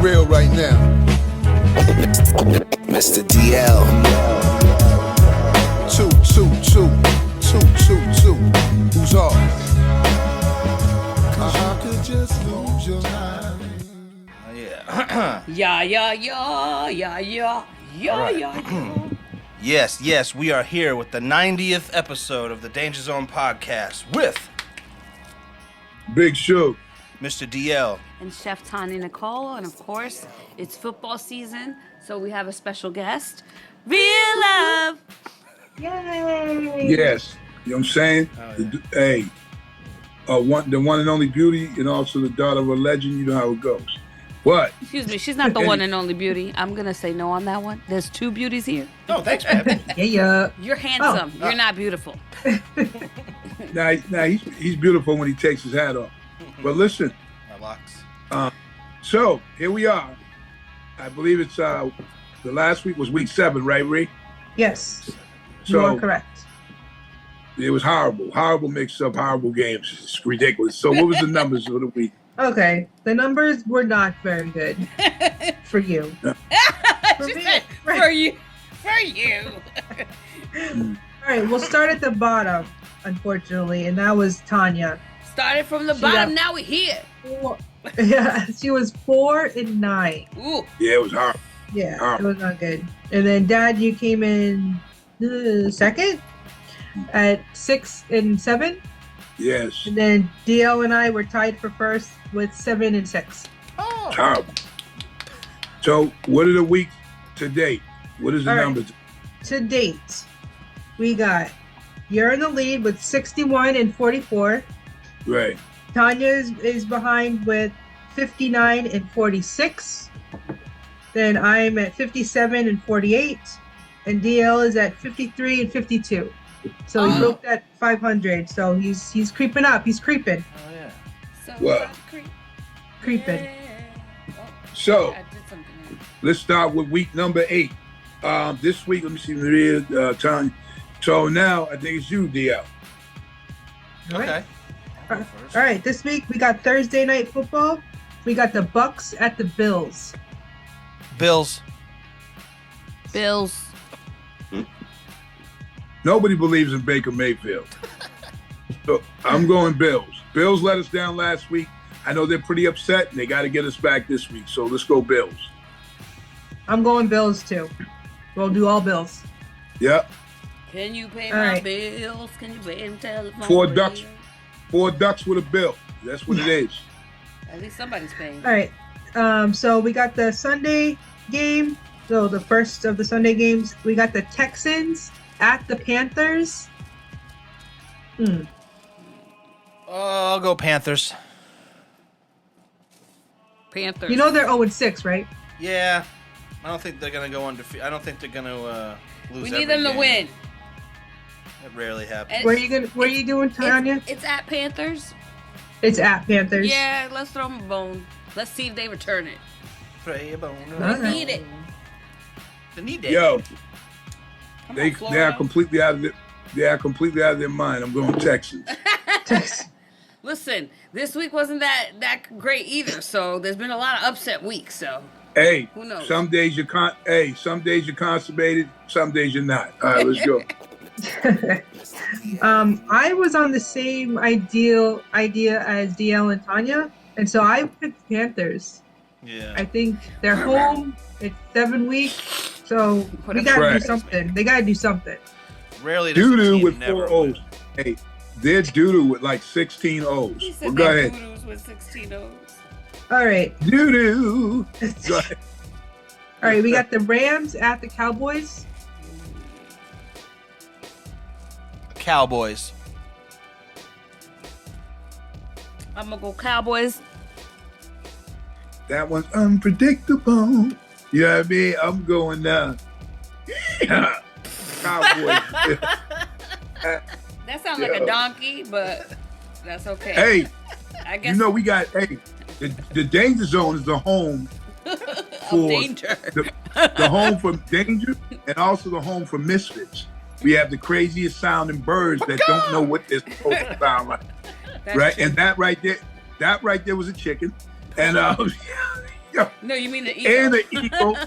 real right now. Mr. DL. 222, 222. Who's off? Cause you could just lose your mind. Yes, we are here with the 90th episode of the Danger Zone podcast with Big Show, Mr. DL, and Chef Tanya Nicole, and of course, it's football season, so we have a special guest, Real Love. Yay! yes. You know what I'm saying? Hey, the one and only beauty, and also the daughter of a legend. You know how it goes. What? Excuse me, she's not the one and only beauty. I'm gonna say no on that one. There's two beauties here. Oh, thanks, man. Yeah. You're handsome. You're not beautiful. Now he's beautiful when he takes his hat off. But listen, My locks. so here we are. I believe it's the last week was week 7, right, Ree? Yes. So You are correct. it was horrible mix-up, horrible games. It's ridiculous. So what was the numbers of the week? Okay. The numbers were not very good for you. For She me. said, Right. for you. For you. All right. We'll start at the bottom, unfortunately, and that was Tanya. Started from the She bottom, got- now we're here. Yeah, she was 4-9. Ooh. Yeah, it was horrible. Yeah, it was not good. And then Dad, you came in second at 6-7. Yes, And then DL and I were tied for first with 7-6. Oh. horrible. So what are the weeks to date? What is the All right. numbers? To date, we got you're in the lead with 61-44. Right. Tanya is behind with 59-46. Then I'm at 57-48. And DL is at 53-52. So he broke that 500. So he's creeping up. He's creeping. Oh, yeah. So What? Creeping. So I did something else. let's start with week number 8. This week, let me see, Maria, Tanya. So now I think it's you, DL. All right. Okay. All right. This week we got Thursday night football. We got the Bucks at the Bills. Bills. Bills. Nobody believes in Baker Mayfield. So I'm going Bills. Bills let us down last week. I know they're pretty upset, and they got to get us back this week. So let's go Bills. I'm going Bills too. We'll do all Bills. Yep. Can you pay All my right. bills? Can you pay them telephone 4 bills? ducks. 4 ducks with a bill. That's what it is. At least somebody's paying. All right. So we got the Sunday game. So the first of the Sunday games, we got the Texans at the Panthers. Oh, I'll go Panthers. Panthers. You know they're 0-6, right? Yeah. I don't think they're going to go undefeated. I don't think they're going to lose we every need them to game. win. That rarely happens. And Where are you doing, Tanya? It's at Panthers. It's at Panthers. Yeah, let's throw them a bone. Let's see if they return it. Pray a bone. All right. Need it. They need it. Yo, Come they on, are Florida. completely out of their mind. I'm going Texans. Listen, this week wasn't that great either. So there's been a lot of upset weeks. So Hey, Who knows? some days you're some days you're constipated, some days you're not. All right, let's go. I was on the same idea as DL and Tanya, and so I picked Panthers. Yeah. I think they're home. It's 7 weeks, so we gotta Right. do something. They gotta do something. Rarely does a Doo-doo team with never 4 win. O's. Hey, they're doo-doo with like 16 O's. he Well, said go they ahead. doodles with 16 O's. All right, Doo-doo. Go ahead. all right. We got the Rams at the Cowboys. Cowboys. I'm gonna go Cowboys. That one's unpredictable. You know what I mean? I'm going Cowboys. That sounds like a donkey, but that's okay. Hey, I guess you know we got the Danger Zone is the home for danger. the home for danger and also the home for misfits. We have the craziest sounding birds that don't know what they're supposed to sound like. That's Right? true. And that right there was a chicken. And Yo, No, you mean the eagle. and the eagle,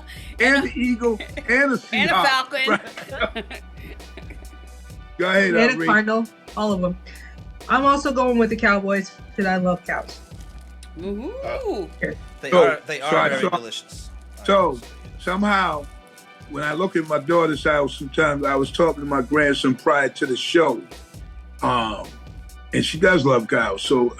and the eagle, and the Seahawk. And a falcon. Right. Go ahead, And a Reed. Cardinal, all of them. I'm also going with the Cowboys because I love cows. Ooh. They So- are so I very saw- delicious. So somehow, when I look at my daughter's house, sometimes I was talking to my grandson prior to the show, and she does love cows. So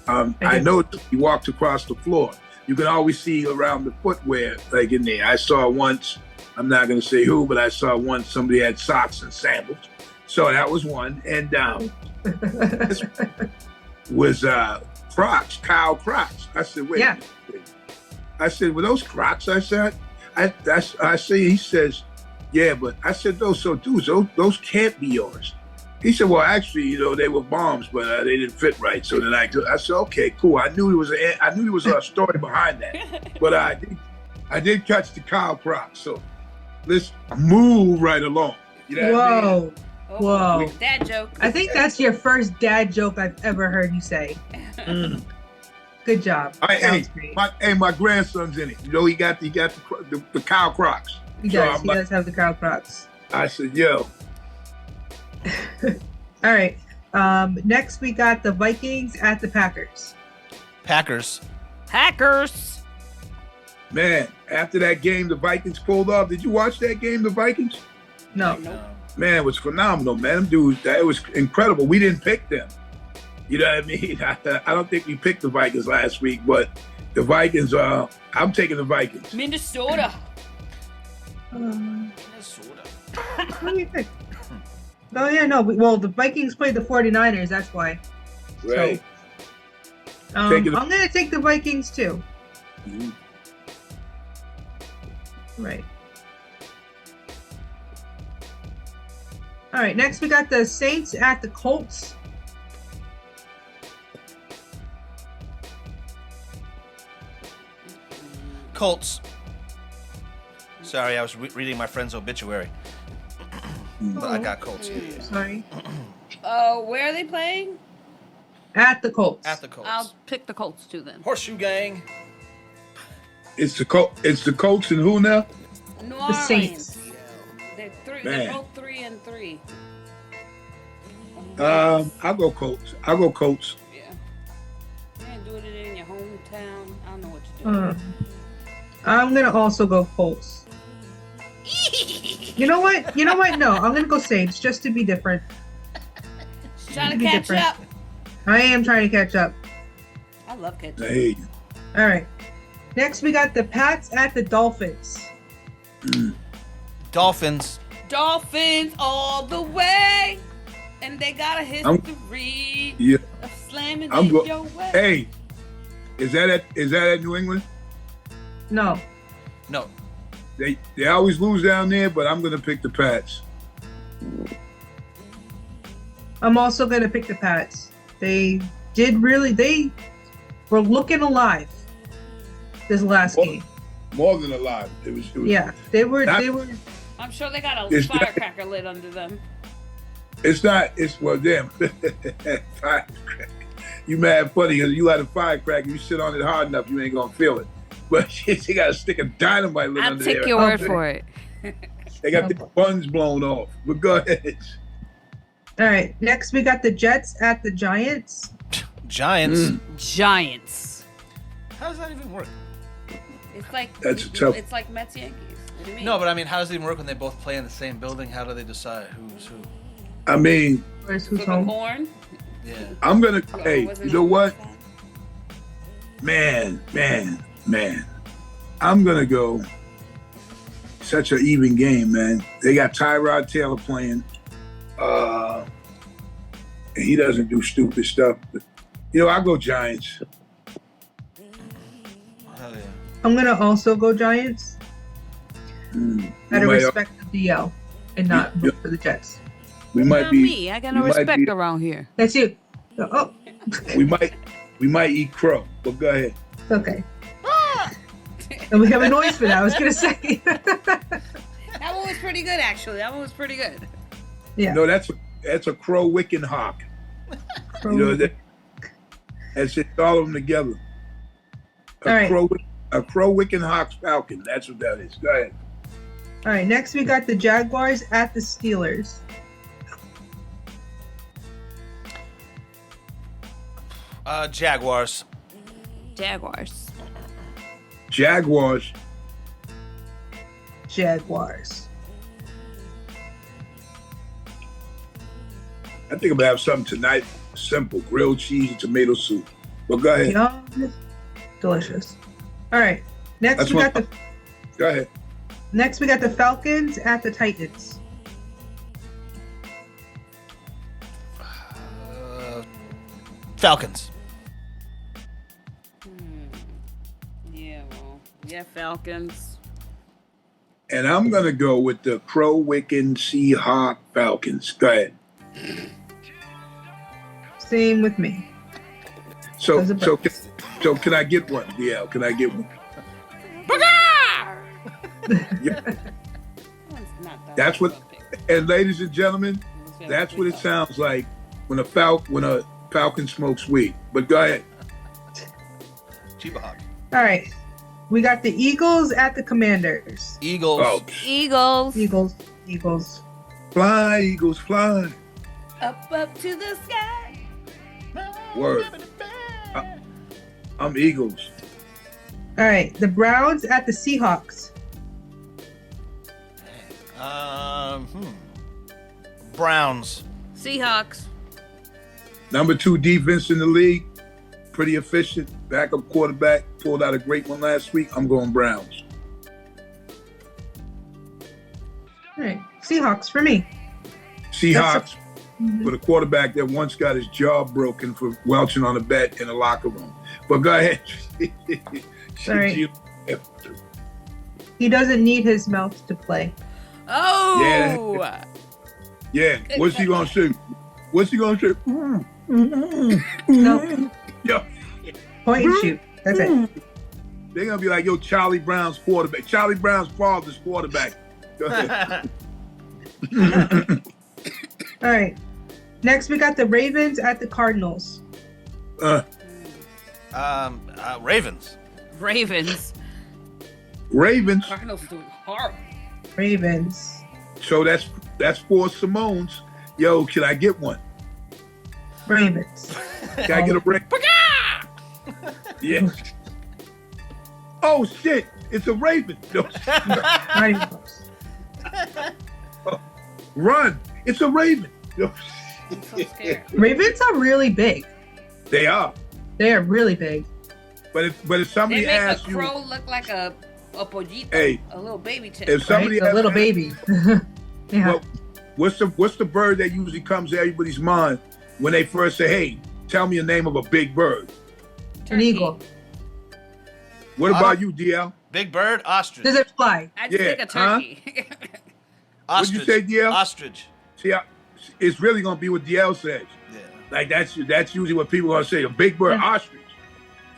I know he walked across the floor. You can always see around the footwear, like in there. I saw once, I'm not going to say who, but I saw once somebody had socks and sandals. So that was one. And this was Crocs, cow Crocs. I said, wait. Yeah. I said, were those Crocs? I said, I see. He says, yeah, but I said, those can't be yours. He said, well, actually, they were bombs, but they didn't fit right. So then I said, okay, cool. I knew there was a story behind that, but I did catch the cow Crocs. So let's move right along. You know what I mean? Whoa. Oh, Whoa. dad joke. I think that's your first dad joke I've ever heard you say. Good job. Sounds great. My grandson's in it. He got the cow Crocs. He So does. I'm He like- does have the cow Crocs. I said, yo, All right. Next, we got the Vikings at the Packers. Packers. Hackers. man, after that game the Vikings pulled off, did you watch that game, the Vikings? No. Man, it was phenomenal, man. Them dudes, it was incredible. We didn't pick them. You know what I mean? I don't think we picked the Vikings last week, but the Vikings, I'm taking the Vikings. Minnesota. Minnesota. What do you think? Oh, yeah, no. Well, the Vikings played the 49ers. That's why. Right. So, I'm Taking the- going to take the Vikings, too. Mhm. Right. All right. Next, we got the Saints at the Colts. Colts. Sorry, I was reading my friend's obituary. But I got Colts. Yeah. Sorry. Where are they playing? At the Colts. At the Colts. I'll pick the Colts too then. Horseshoe Gang. It's the Colts and who now? New The Orleans. Saints. They're Man. They're both 3-3. I'll go Colts. Yeah. Yeah, doing it in your hometown. I don't know what you're doing. I'm going to also go Colts. You know what? No, I'm going to go Saints just to be different. Trying to be catch different. up. I am trying to catch up. I love catching I up. hear you. All right. Next, we got the Pats at the Dolphins. Dolphins. Dolphins all the way. And they got a history Yeah. of slamming I'm in go- your way. Hey, is that at New England? No. No. They always lose down there, but I'm gonna pick the Pats. I'm also going to pick the Pats. They were looking alive this last Well, game. More than a lot. It was Yeah, they were. Not- They were. I'm sure they got a It's- firecracker lit under them. It's not. It's well, damn. Firecracker. You mad funny because you light a firecracker. You sit on it hard enough, you ain't gonna feel it. But you got a stick of dynamite lit I'll under take there. your word for it. They got the buns blown off. But go ahead. All right. Next, we got the Jets at the Giants. Giants. Giants. How does that even work? It's like That's tough. It's like Mets Yankees. What do you mean? No, but I mean, how does it even work when they both play in the same building? How do they decide who's who? I mean, Where's who's Flip a home? corn. Yeah. I'm gonna. Oh, Hey, wasn't you know it what? last time? Man. I'm gonna go. Such an even game, man. They got Tyrod Taylor playing. And he doesn't do stupid stuff. But, I'll go Giants. Hell yeah. I'm gonna also go Giants. Out of might- respect to DL and not vote for the Jets. We might Not be. me. I got no we might respect be- around here. That's you. Oh, We might eat crow. But go ahead. okay. And we have a noise for that. I was gonna say. That one was pretty good, actually. That one was pretty good. Yeah. No, that's a crow wicking hawk. That's it. All of them together. All right. Crow A Crow, Wiccan, Hawks, Falcon. That's what that is. Go ahead. All right. Next, we got the Jaguars at the Steelers. Jaguars. Jaguars. Jaguars. Jaguars. I think I'm gonna have something tonight. Simple grilled cheese and tomato soup. But go ahead. Yum. Delicious. All right. Next, That's we got what- the Go ahead. Next, we got the Falcons at the Titans. Falcons. Yeah, well, yeah, Falcons. And I'm gonna go with the Crow, Wiccan, Seahawk, Falcons. Go ahead. Same with me. So Those are so so can I get one? Yeah, can I get one? Yeah. That's what- And ladies and gentlemen, that's what it sounds like when a falcon smokes weed. But go ahead. Chiba Hawk. All right. We got the Eagles at the Commanders. Eagles. Oh, Eagles. Eagles. fly, Eagles, fly. Up to the sky. Word. I'm Eagles. All right. The Browns at the Seahawks. Browns. Seahawks. Number 2 defense in the league. Pretty efficient. Backup quarterback. Pulled out a great one last week. I'm going Browns. All right. Seahawks for me. Seahawks Mhm. for the quarterback that once got his jaw broken for welching on a bet in the locker room. But go ahead. Sorry. He doesn't need his mouth to play. Oh. Yeah. What's he gonna shoot? What's he gonna shoot? No. Yo, Point and shoot. That's it. they're gonna be like, yo, Charlie Brown's quarterback. Charlie Brown's father's quarterback. Go ahead. All right. Next, we got the Ravens at the Cardinals. Ravens. Ravens. Ravens. Cardinals doing horrible. Ravens. So that's 4 Simones. Yo, can I get one? Ravens. Can I get a break? Yeah. Oh shit! It's a Raven. No. Not even close. Run! It's a Raven. No. I'm so scared. Ravens are really big. They are. They are really big. But if They somebody make a asks you, crow look like a pollito, Hey. a little baby chick. if somebody Right? A little asks- baby. Yeah. Well, what's the bird that usually comes to everybody's mind when they first say, "Hey, tell me the name of a big bird"? An Turkey. eagle. What about you, DL? Big bird. Ostrich. Does it fly? I just Yeah, think a turkey. What'd you Ostrich. say, DL? Ostrich. See, it's really gonna be what DL says. Yeah. Like that's usually what people are gonna say. A big bird, ostrich.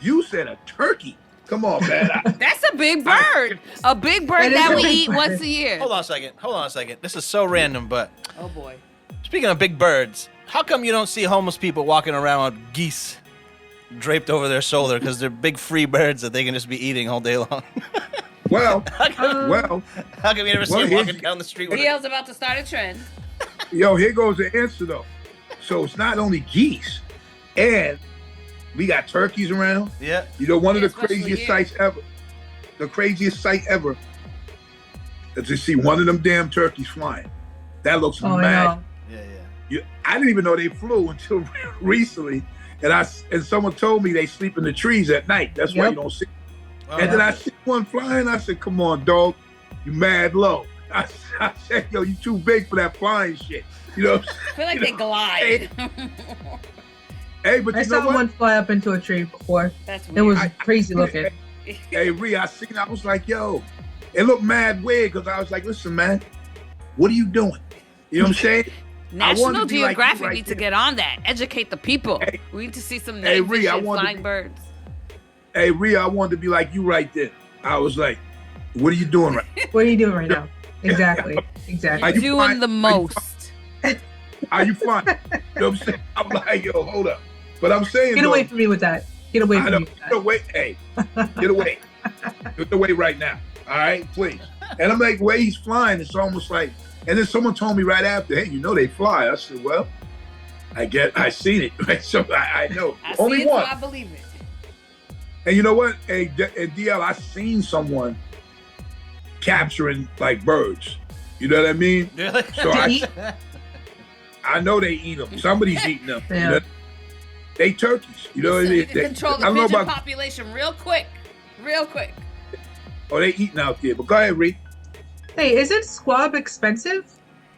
You said a turkey. Come on, man. That's a big bird. A big bird It is that a we big eat bird. once a year. Hold on a second. This is so random, but Oh boy. speaking of big birds, how come you don't see homeless people walking around with geese draped over their shoulder because they're big free birds that they can just be eating all day long? well, how come you never see Well, them here's- walking down the street with DL's about to start a trend. yo, here goes the answer though. So it's not only geese, and we got turkeys around. Yeah. You know, one of Yeah, the especially craziest here. sights ever. The craziest sight ever is to see one of them damn turkeys flying. That looks Oh, I mad. know. Yeah. I didn't even know they flew until recently, and someone told me they sleep in the trees at night. That's why Yep. you don't see. Oh, And then I see one flying. I said, "Come on, dog, you mad low." I said, "Yo, you too big for that flying shit." You know. I feel like they glide. Hey, but I you know saw what? one fly up into a tree before. That's weird. It was I- crazy looking. Hey, Ree, I seen. I was like, "Yo," it looked mad weird because I was like, "Listen, man, what are you doing?" You know what I'm saying? I wanted National to be like you Geographic right needs to there. get on that. Educate the people. Hey. We need to see some Hey, night Ree, I vision wanted to flying be- birds. Hey, Ree, I wanted to be like you right there. I was like, "What are you doing right?" What are you doing right now? Exactly. Are Exactly. you Doing flying? the Are you most. Are you flying? You know what I'm saying? I'm like, yo, hold up. But I'm saying, Get though, away from me with that. Get away I from know, me with get that. away. Hey, get away. Get away right now. All right, please. And I'm like, the way he's flying, it's almost like. And then someone told me right after, hey, you know they fly. I said, well, I seen it. Right? So I know. I Only see it, one. so I believe it. And you know what? Hey, DL, I seen someone capturing like birds. You know what I mean? Really? So I know they eat them. Somebody's eating them. Yeah. You know? They turkeys. You know what I So mean? you can control the I don't know pigeon about. population real quick. Real quick. Oh, they eating out there. But go ahead, Reed. Hey, isn't squab expensive,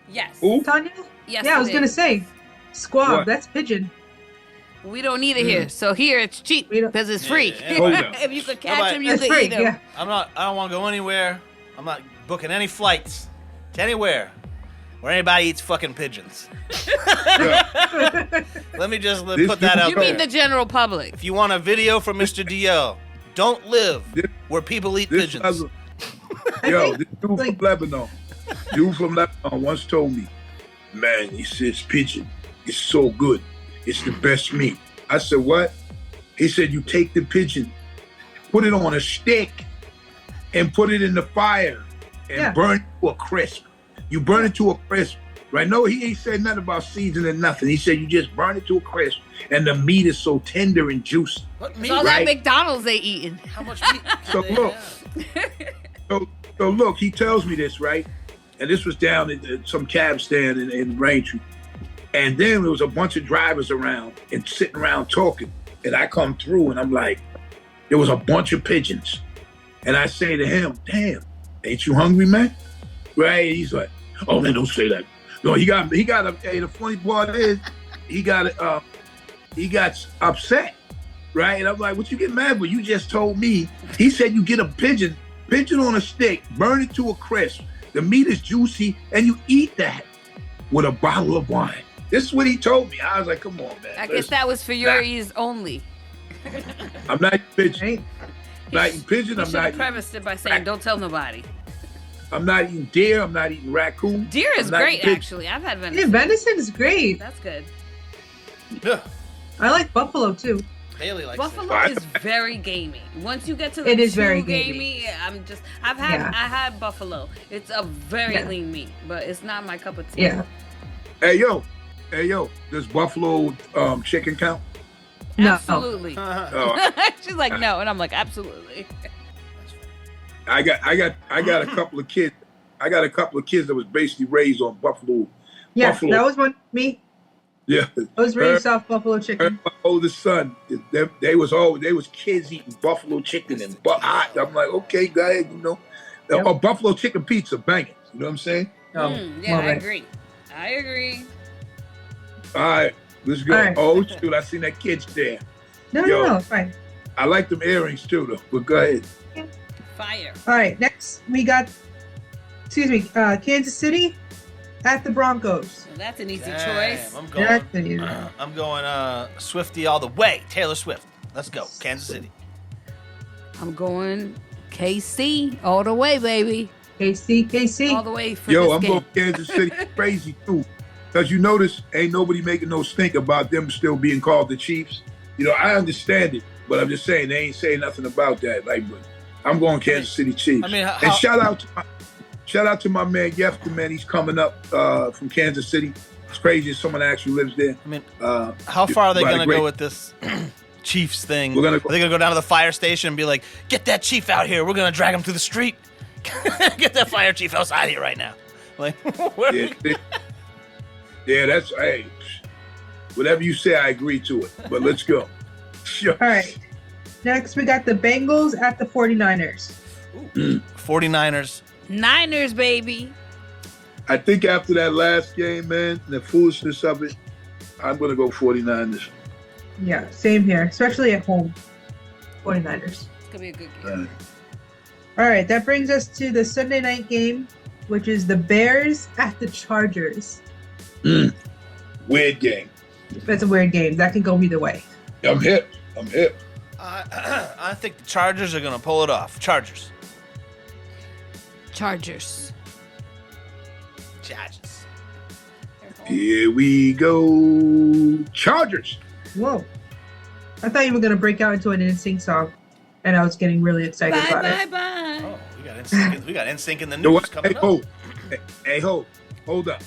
Yes. Who? Tanya? Yes, Yeah, I was it gonna is. say, squab. What? That's pigeon. We don't need it here. So here it's cheap We don't- because it's free. Yeah, Hold on. If you could catch Nobody- them, you That's could free. eat them. Yeah. I don't want to go anywhere. I'm not booking any flights to anywhere where anybody eats fucking pigeons. Yeah. Let me just This put that dude- out You there. mean the general public? If you want a video from Mr. DL, don't live This- where people eat This pigeons. other- I Yo, think, this dude like- from Lebanon. Dude from Lebanon once told me, man, he says pigeon is so good. It's the best meat. I said, what? He said, you take the pigeon, put it on a stick, and put it in the fire and Yeah. burn it to a crisp. You burn it to a crisp. Right? No, he ain't said nothing about seasoning, nothing. He said you just burn it to a crisp, and the meat is so tender and juicy. What It's meat? all Right. that McDonald's they eating. How much meat? So do they look. have? So look, he tells me this, right? And this was down at some cab stand in Braintree. And then there was a bunch of drivers around and sitting around talking. And I come through and I'm like, there was a bunch of pigeons. And I say to him, damn, ain't you hungry, man? Right? He's like, oh man, don't say that. No, he got hey, the funny part is he got upset. Right? And I'm like, what you get mad for? You just told me. He said you get a pigeon on a stick, burn it to a crisp. The meat is juicy, and you eat that with a bottle of wine. This is what he told me. I was like, come on, man. I guess that was for your ears only. I'm not eating pigeon. right? I'm not eating pigeon. You I'm should not have eating, prefaced it by saying, "Don't tell nobody." I'm not eating deer. I'm not eating raccoon. Deer is I'm not great, eating pigeon. actually. I've had Yeah, venison. venison is great. That's good. Yeah. I like buffalo too. Haley likes Buffalo it. is very gamey. Once you get to the It is too very gamey, I had buffalo. It's a very Yeah. lean meat, but it's not my cup of tea. Yeah. Hey yo, does buffalo chicken count? No. Absolutely. Oh, She's like, no, and I'm like, absolutely. I got a couple of kids. I got a couple of kids that was basically raised on buffalo. Yeah, Buffalo. that was one me. Yeah. I was raised off buffalo chicken. My oldest son, they was kids eating buffalo chicken and I'm like, okay, go ahead, you know. Yep. Or buffalo chicken pizza, banging. You know what I'm saying? Oh, Yeah, love I it. agree. I agree. All right, let's go. All right. Oh shoot, I seen that kid's there. No, Yo. no, fine. I like them earrings too, though. But go ahead. Fire. All right, next we got, Kansas City at the Broncos. So that's an easy Damn, choice. I'm going. That's an easy. I'm going Swifty all the way. Taylor Swift. Let's go. Kansas City. I'm going KC all the way, baby. KC. All the way for Yo, this I'm game. going Kansas City crazy too. Because you notice, ain't nobody making no stink about them still being called the Chiefs. You know, I understand it, but I'm just saying they ain't saying nothing about that. Like, but I'm going Kansas City Chiefs. I mean, and shout out to my man Yefka, man. He's coming up from Kansas City. It's crazy. Someone actually lives there. I mean, Uh, how far are they by the going to great- go with this Chiefs thing? We're gonna Are they going to go down to the fire station and be like, get that chief out here. We're going to drag him through the street. Get that fire chief outside here right now. Like, where Yeah, that's hey. Whatever you say, I agree to it. But let's go. Sure. All right. Next, we got the Bengals at the 49ers. 49ers. Niners, baby. I think after that last game, man, the foolishness of it, I'm gonna go 49ers. Yeah, same here, especially at home. 49ers. It's gonna be a good game. All right, that brings us to the Sunday night game, which is the Bears at the Chargers. Weird game. That's a weird game. That can go either way. I'm hip. I think the Chargers are going to pull it off. Chargers. Chargers. Chargers. Here we go. Chargers. Whoa. I thought you were going to break out into an NSYNC song. and I was getting really excited Bye, about bye, it. bye. Oh, we got NSYNC in the You know news what? coming Hey, up. ho, hold up.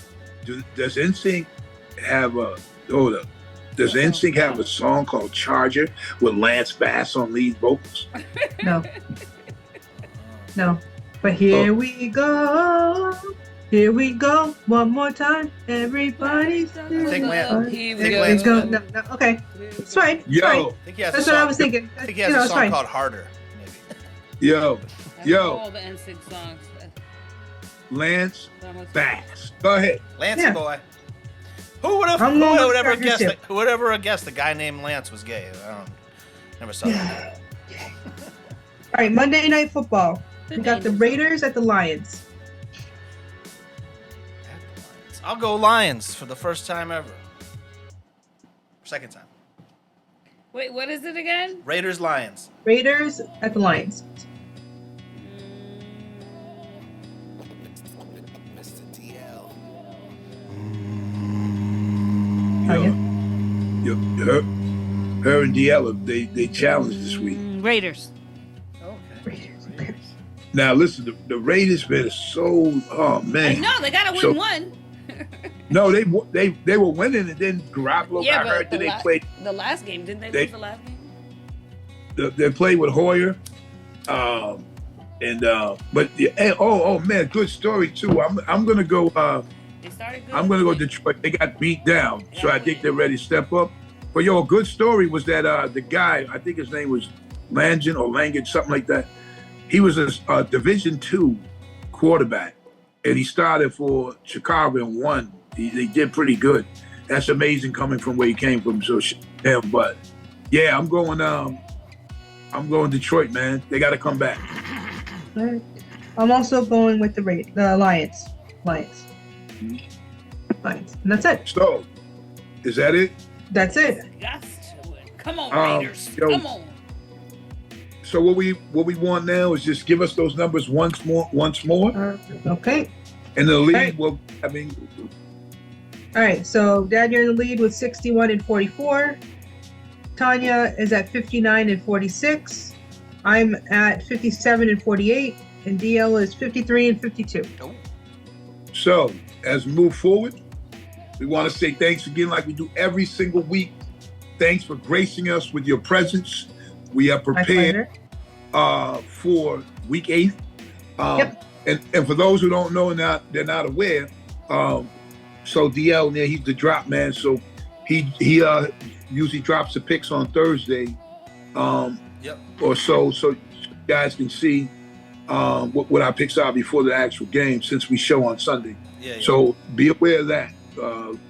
Does NSYNC have a hold up? Does NSYNC have a song called Charger with Lance Bass on lead vocals? No, no. But here we go. Here we go. One more time. Everybody. I think Lance- Here think we Lance- go. No, no. Okay. It's fine. It's fine. Yo, I think he has That's a what song, I was thinking. I think he has You know, a it's song fine. called Harder, maybe. yo, That's yo, all the NSYNC songs. Lance That was- Bass. Go ahead. Lancey Yeah. boy. Who would have I'm going with ever Charger guessed too. that, who would ever have guessed the guy named Lance was gay? I don't never saw that. All right. Monday Night Football. We got the Rangers. Raiders at the Lions. I'll go Lions for the first time ever. Second time. Wait, what is it again? Raiders Lions. Raiders at the Lions. Tanya? Yo, her and Diella, they challenged this week. Raiders. Okay. Raiders. Now listen, the Raiders been so I man. know they gotta win So- one. No, they were winning, and then Garoppolo Yeah, got but hurt. Then they played the last game, didn't they, They- lose the last game? they played with Hoyer, but oh man, good story too. I'm gonna go. They started good. I'm gonna go Detroit. They got beat down, so I think they're ready to step up. But yo, a good story was that the guy, I think his name was Langen or Langen, something like that. He was a Division II quarterback, and he started for Chicago and won. They did pretty good. That's amazing coming from where he came from. So him, but yeah, I'm going Detroit, man. They got to come back. All right. I'm also going with the Lions. Lions. And that's it. So, is that it? That's it. Got to win. Come on, Raiders. yo. Come on. So what we want now is just give us those numbers once more, Okay. and the lead Right. will. All right. So, Dad, you're in the lead with 61 and 44. Tanya is at 59 and 46. I'm at 57 and 48. And DL is 53 and 52. So as we move forward, we want to say thanks again, like we do every single week. Thanks for gracing us with your presence. We are My prepared pleasure. for week 8. Yep. And for those who don't know, they're not aware. So DL, there, he's the drop man. So he usually drops the picks on Thursday, Yep. or so you guys can see what our picks are before the actual game, since we show on Sunday. Yeah. So be aware of that.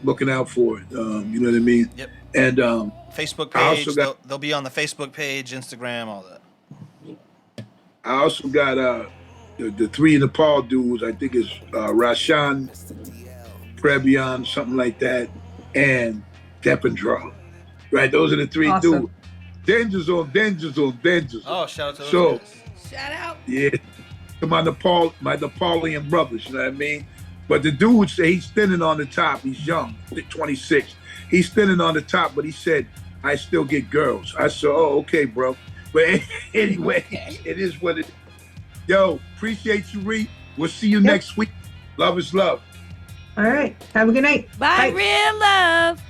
Looking out for it. You know what I mean? Yep. And Facebook I page. also got- They'll be on the Facebook page, Instagram, all that. I also got the three Nepal dudes. I think it's Rashan, Prebion, something like that, and Dependra. Right? Those are the three Awesome. dudes. Dangers on. Oh, shout out to those So- guys. Shout out. Yeah. To my Nepalian brothers, you know what I mean? But the dude said he's thinning on the top. He's young, 26. He's thinning on the top, but he said, I still get girls. I said, oh, okay, bro. But anyway, it is what it is. Yo, appreciate you, Reed. We'll see you next week. Love is love. All right. Have a good night. Bye, Bye. real love.